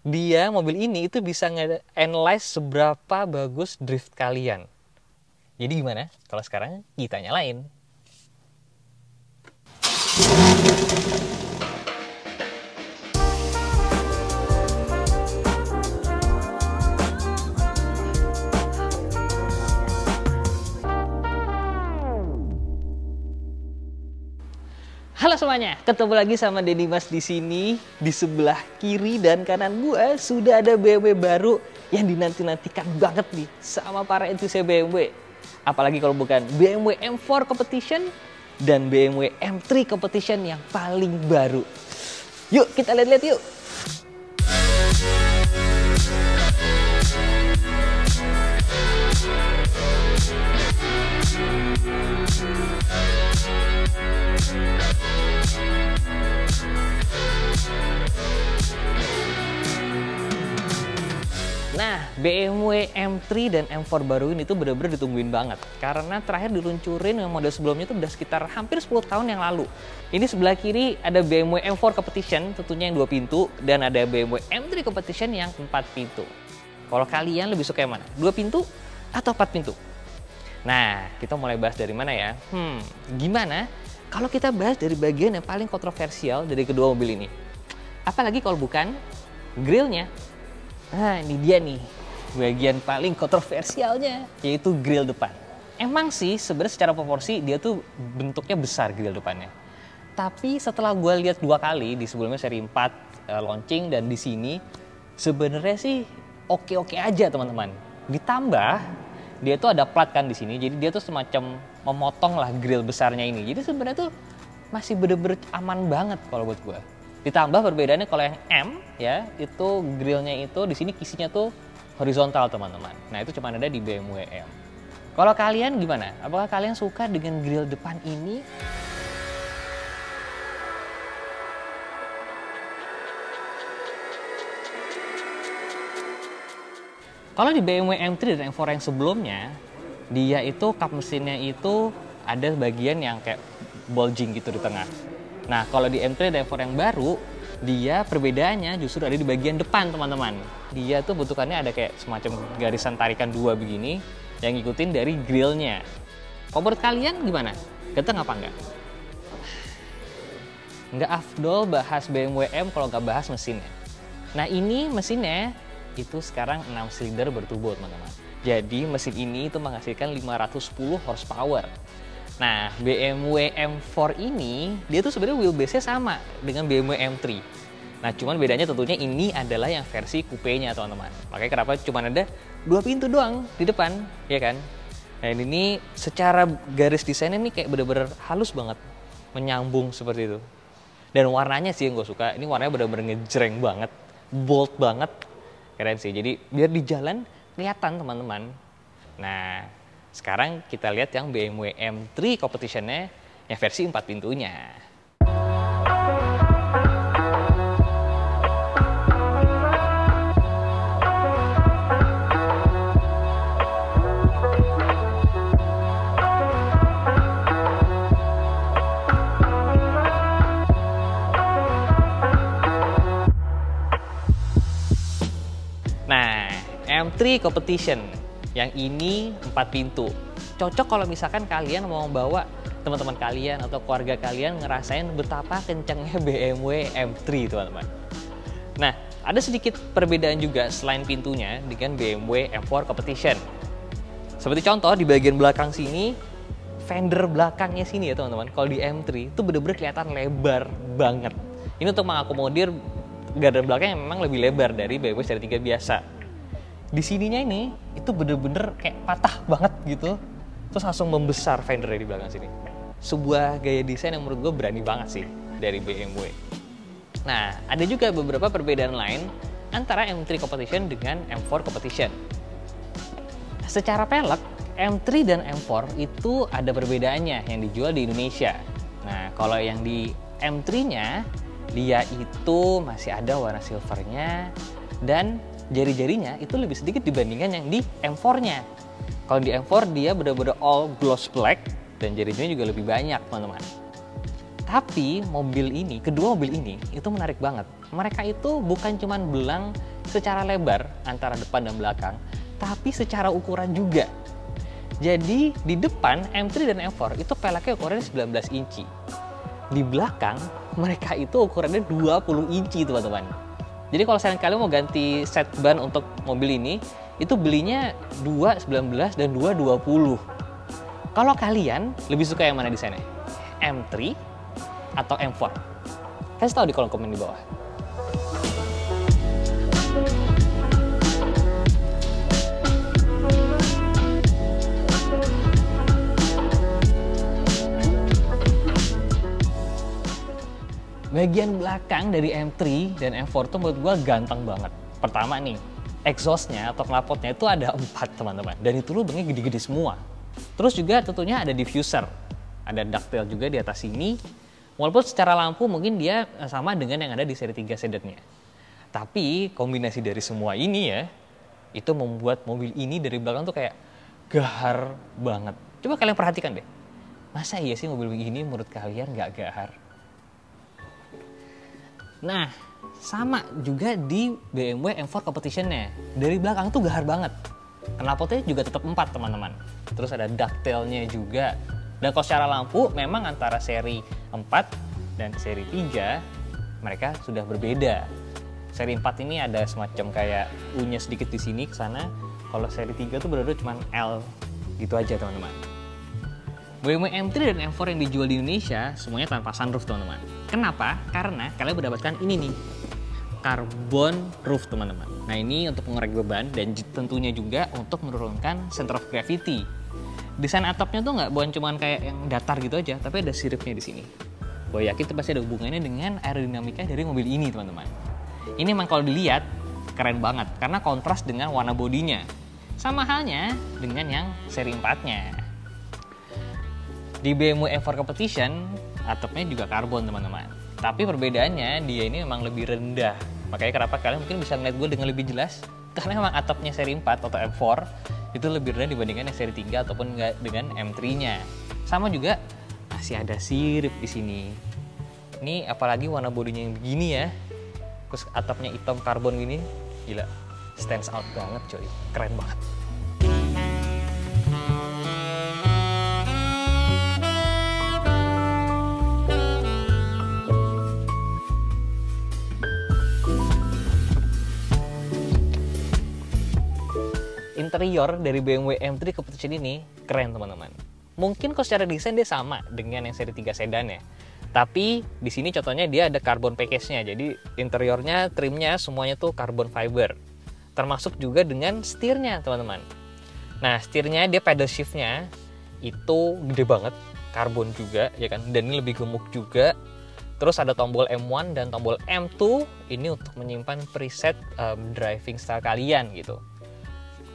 Dia mobil ini itu bisa nge-analyze seberapa bagus drift kalian. Jadi gimana kalau sekarang kita nyalain? Halo semuanya, ketemu lagi sama Denny Mas di sini. Di sebelah kiri dan kanan gua sudah ada BMW baru yang dinanti-nantikan banget nih sama para entusias BMW. Apalagi kalau bukan BMW M4 Competition dan BMW M3 Competition yang paling baru. Yuk kita lihat-lihat yuk. Nah, BMW M3 dan M4 baru ini tuh bener-bener ditungguin banget. Karena terakhir diluncurin yang model sebelumnya itu udah sekitar hampir 10 tahun yang lalu. Ini sebelah kiri ada BMW M4 Competition, tentunya yang 2 pintu. Dan ada BMW M3 Competition yang 4 pintu. Kalau kalian lebih suka yang mana? 2 pintu atau 4 pintu? Nah, kita mulai bahas dari mana ya? Gimana kalau kita bahas dari bagian yang paling kontroversial dari kedua mobil ini? Apalagi kalau bukan grillnya. Nah, ini dia nih, bagian paling kontroversialnya, yaitu grill depan. Emang sih, sebenarnya secara proporsi dia tuh bentuknya besar grill depannya. Tapi setelah gue lihat 2 kali, di sebelumnya seri 4 launching dan di sini, sebenarnya sih oke-oke aja teman-teman. Ditambah, dia tuh ada plat kan di sini, jadi dia tuh semacam memotong lah grill besarnya ini. Jadi sebenarnya tuh masih bener-bener aman banget kalau buat gue. Ditambah perbedaannya kalau yang M ya, itu grillnya itu di sini kisinya tuh horizontal teman-teman. Nah, itu cuma ada di BMW M. Kalau kalian gimana? Apakah kalian suka dengan grill depan ini? Kalau di BMW M3 dan M4 yang sebelumnya, dia itu kap mesinnya itu ada bagian yang kayak bulging gitu di tengah. Nah, kalau di M3 dan M4 yang baru, dia perbedaannya justru ada di bagian depan, teman-teman. Dia tuh bentukannya ada kayak semacam garisan tarikan 2 begini yang ngikutin dari grillnya. Kalau menurut kalian gimana? Ganteng apa enggak? Nggak afdol bahas BMW M kalau nggak bahas mesinnya. Nah, ini mesinnya itu sekarang 6 silinder berturbo, teman-teman. Jadi mesin ini itu menghasilkan 510 horsepower. Nah, BMW M4 ini, dia tuh sebenarnya wheelbase-nya sama dengan BMW M3. Nah, cuman bedanya tentunya ini adalah yang versi coupe-nya, teman-teman. Makanya kenapa cuma ada 2 pintu doang di depan, ya kan? Nah, ini secara garis desainnya ini kayak bener-bener halus banget, menyambung seperti itu. Dan warnanya sih yang gue suka, ini warnanya bener-bener ngejreng banget, bold banget, keren sih. Jadi biar di jalan kelihatan, teman-teman. Nah, sekarang kita lihat yang BMW M3 Competition-nya yang versi 4 pintunya. Nah, M3 Competition yang ini 4 pintu. Cocok kalau misalkan kalian mau bawa teman-teman kalian atau keluarga kalian ngerasain betapa kencangnya BMW M3, teman-teman. Nah, ada sedikit perbedaan juga selain pintunya dengan BMW M4 Competition. Seperti contoh di bagian belakang sini, fender belakangnya sini ya teman-teman. Kalau di M3 itu bener-bener kelihatan lebar banget. Ini untuk mengakomodir gardan belakang yang memang lebih lebar dari BMW seri 3 biasa. Di sininya ini itu bener-bener kayak patah banget gitu, terus langsung membesar fendernya di belakang sini. Sebuah gaya desain yang menurut gue berani banget sih dari BMW. Nah, ada juga beberapa perbedaan lain antara M3 Competition dengan M4 Competition. Secara pelek, M3 dan M4 itu ada perbedaannya yang dijual di Indonesia. Nah, kalau yang di M3-nya, dia itu masih ada warna silvernya dan jari-jarinya itu lebih sedikit dibandingkan yang di M4-nya. Kalau di M4 dia benar-benar all gloss black dan jari-jarinya juga lebih banyak, teman-teman. Tapi mobil ini, kedua mobil ini itu menarik banget. Mereka itu bukan cuma belang secara lebar antara depan dan belakang, tapi secara ukuran juga. Jadi di depan M3 dan M4 itu peleknya ukurannya 19 inci. Di belakang mereka itu ukurannya 20 inci teman-teman. Jadi kalau kalian mau ganti set ban untuk mobil ini, itu belinya 2.19 dan 2.20. Kalau kalian lebih suka yang mana di sana? M3 atau M4? Kasih tahu di kolom komen di bawah. Bagian belakang dari M3 dan M4 itu menurut gue ganteng banget. Pertama nih, exhaustnya atau knalpotnya itu ada 4 teman-teman. Dan itu lubangnya gede-gede semua. Terus juga tentunya ada diffuser. Ada ductile juga di atas sini. Walaupun secara lampu mungkin dia sama dengan yang ada di seri 3 sedannya. Tapi kombinasi dari semua ini ya, itu membuat mobil ini dari belakang tuh kayak gahar banget. Coba kalian perhatikan deh. Masa iya sih mobil ini menurut kalian nggak gahar? Nah, sama juga di BMW M4 Competition-nya. Dari belakang tuh gahar banget. Knalpotnya juga tetap 4 teman-teman. Terus ada ductile-nya juga. Dan kalau secara lampu memang antara seri 4 dan seri 3 mereka sudah berbeda. Seri 4 ini ada semacam kayak U-nya sedikit di sini ke sana. Kalau seri 3 tuh benar-benar cuma L gitu aja teman-teman. BMW M3 dan M4 yang dijual di Indonesia semuanya tanpa sunroof teman-teman. Kenapa? Karena kalian mendapatkan ini nih, carbon roof teman-teman. Nah ini untuk mengurai beban dan tentunya juga untuk menurunkan center of gravity. Desain atapnya tuh bukan cuma kayak yang datar gitu aja, tapi ada siripnya di sini. Gue yakin itu pasti ada hubungannya dengan aerodinamika dari mobil ini teman-teman. Ini memang kalau dilihat keren banget karena kontras dengan warna bodinya. Sama halnya dengan yang seri 4-nya. Di BMW M4 Competition, atapnya juga karbon teman-teman. Tapi perbedaannya dia ini memang lebih rendah. Makanya kenapa kalian mungkin bisa ngeliat gue dengan lebih jelas. Karena memang atapnya seri 4 atau M4 itu lebih rendah dibandingkan yang seri 3 ataupun dengan M3-nya. Sama juga masih ada sirip di sini. Ini apalagi warna bodinya yang begini ya. Terus atapnya hitam karbon gini, gila. Stands out banget coy, keren banget. Interior dari BMW M3 Competition ini keren teman-teman. Mungkin kalau secara desain dia sama dengan yang seri 3 sedan ya. Tapi di sini contohnya dia ada carbon package-nya. Jadi interiornya, trimnya semuanya tuh carbon fiber. Termasuk juga dengan setirnya teman-teman. Nah setirnya dia pedal shift-nya itu gede banget, karbon juga ya kan. Dan ini lebih gemuk juga. Terus ada tombol M1 dan tombol M2 ini untuk menyimpan preset driving style kalian gitu.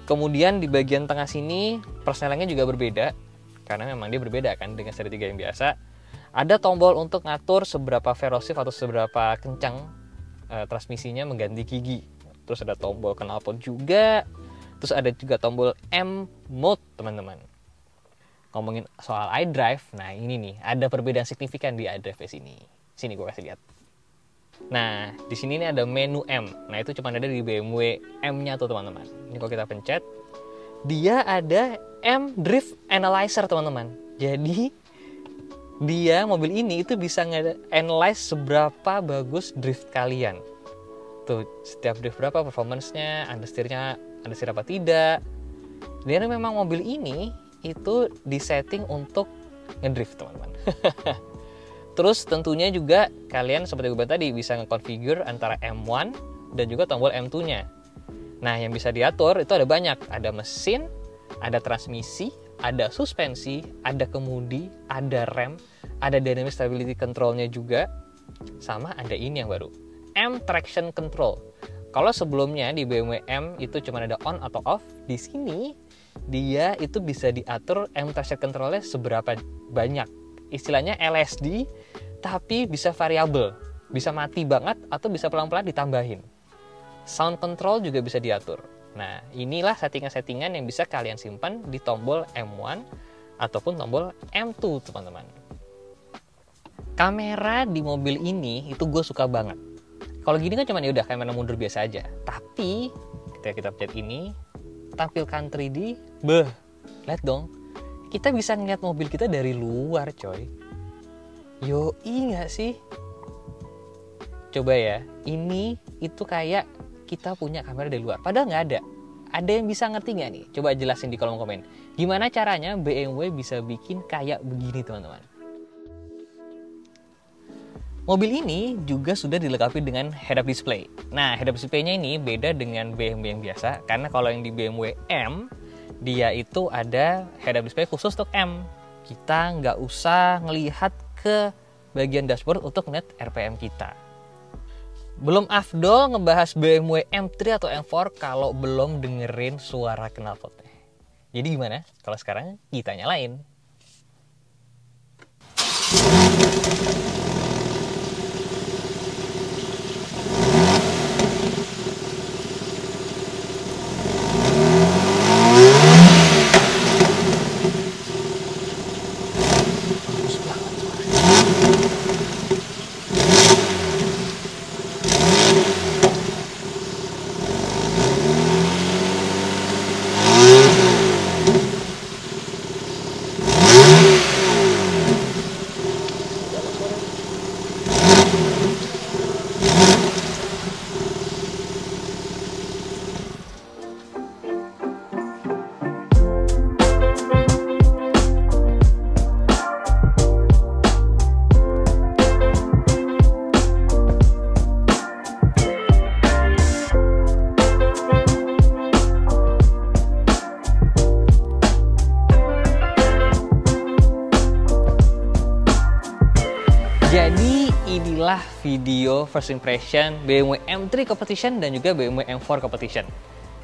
Kemudian di bagian tengah sini persnelingnya juga berbeda karena memang dia berbeda kan dengan seri 3 yang biasa. Ada tombol untuk ngatur seberapa ferosif atau seberapa kencang transmisinya mengganti gigi. Terus ada tombol knalpot juga. Terus ada juga tombol M mode teman-teman. Ngomongin soal iDrive, nah ini nih ada perbedaan signifikan di iDrive sini. Sini gue kasih lihat. Nah, di sini nih ada menu M. Nah, itu cuma ada di BMW M-nya tuh, teman-teman. Ini kalau kita pencet, dia ada M Drift Analyzer, teman-teman. Jadi, dia mobil ini itu bisa nge-analyze seberapa bagus drift kalian. Tuh, setiap drift berapa performance-nya, understeer-nya, understeer apa tidak. Dan memang mobil ini itu disetting untuk ngedrift, teman-teman. Terus tentunya juga kalian seperti gue bilang tadi bisa nge-configure antara M1 dan juga tombol M2-nya. Nah, yang bisa diatur itu ada banyak. Ada mesin, ada transmisi, ada suspensi, ada kemudi, ada rem, ada dynamic stability control-nya juga. Sama ada ini yang baru, M Traction Control. Kalau sebelumnya di BMW M itu cuma ada on atau off, di sini dia itu bisa diatur M Traction Control-nya seberapa banyak. Istilahnya LSD, tapi bisa variabel, bisa mati banget atau bisa pelan-pelan ditambahin. Sound control juga bisa diatur. Nah, inilah settingan-settingan yang bisa kalian simpan di tombol M1 ataupun tombol M2, teman-teman. Kamera di mobil ini itu gue suka banget. Kalau gini kan cuma ya udah kamera mundur biasa aja. Tapi ketika kita pencet ini, tampilkan 3D, lihat dong, kita bisa ngeliat mobil kita dari luar, coy. Yoi nggak sih? Coba ya, ini itu kayak kita punya kamera dari luar. Padahal nggak ada. Ada yang bisa ngerti nggak nih? Coba jelasin di kolom komen. Gimana caranya BMW bisa bikin kayak begini, teman-teman? Mobil ini juga sudah dilengkapi dengan head-up display. Nah, head-up display-nya ini beda dengan BMW yang biasa, karena kalau yang di BMW M, dia itu ada head-up display khusus untuk M. Kita nggak usah ngelihat ke bagian dashboard untuk ngeliat RPM kita. Belum afdol ngebahas BMW M3 atau M4 kalau belum dengerin suara knalpotnya. Jadi gimana kalau sekarang kita nyalain? Jadi inilah video first impression BMW M3 Competition dan juga BMW M4 Competition.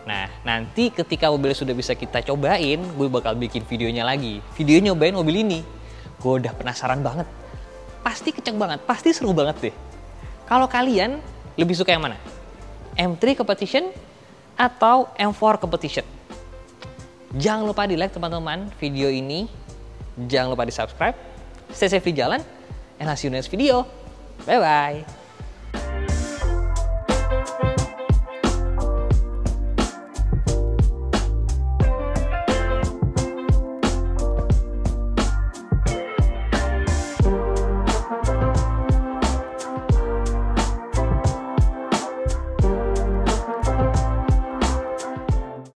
Nah, nanti ketika mobil sudah bisa kita cobain, gue bakal bikin videonya lagi. Video nyobain mobil ini. Gue udah penasaran banget. Pasti kenceng banget, pasti seru banget deh. Kalau kalian lebih suka yang mana? M3 Competition atau M4 Competition? Jangan lupa di like teman-teman video ini. Jangan lupa di subscribe. Stay safe di jalan. And I'll see you next video. Bye-bye.